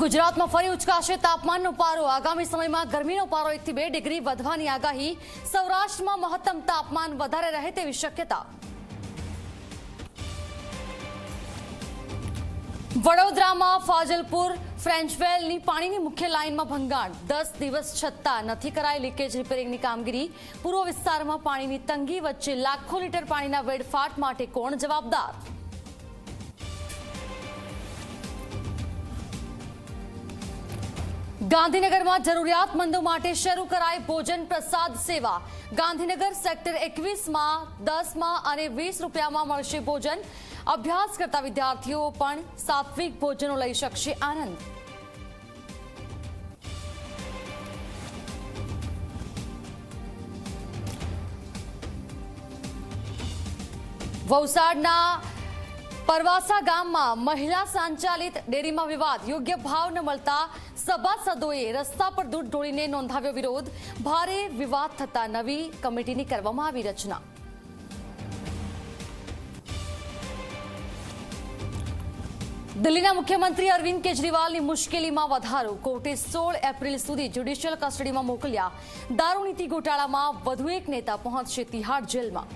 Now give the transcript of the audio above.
ગુજરાતમાં ફરી ઉચકાશે તાપમાનનો પારો। આગામી સમયમાં ગરમીનો પારો 1 થી 2 ડિગ્રી વધવાની આગાહી। સૌરાષ્ટ્રમાં મહત્તમ તાપમાન વધારે રહે તેવી શક્યતા। વડોદરામાં ફાજલપુર ફ્રેન્ચવેલની પાણીની મુખ્ય લાઇનમાં ભંગાણ। 10 દિવસ છતાં નથી કરાઈ લીકેજ રિપેરિંગની કામગીરી। પૂર્વ વિસ્તારમાં પાણીની તંગી વચ્ચે લાખો લીટર પાણીના વેડફાટ માટે કોણ જવાબદાર? ગાંધીનગરમાં જરૂરિયાતમંદો માટે શરૂ કરાઈ ભોજન પ્રસાદ સેવા। ગાંધીનગર સેક્ટર 21માં 10માં અને 20 રૂપિયામાં મળશે ભોજન। અભ્યાસ કરતા વિદ્યાર્થીઓ પણ સાત્વિક ભોજનો લઈ શકશે આનંદ। વલસાડના પરવાસા ગામમાં મહિલા સંચાલિત ડેરીમાં વિવાદ। યોગ્ય ભાવ ન મળતા સભાસદોએ રસ્તા પર દૂધ ઢોળીને નોંધાવ્યો વિરોધ। ભારે વિવાદ થતા નવી કમિટીની કરવામાં આવી રચના। દિલ્હીના મુખ્યમંત્રી અરવિંદ કેજરીવાલની મુશ્કેલીમાં વધારો। કોર્ટે 16 એપ્રિલ સુધી જ્યુડિશિયલ કસ્ટડીમાં મોકલ્યા। દારૂ નીતિ ગોટાળામાં વધુ એક નેતા પહોંચશે તિહાડ જેલમાં।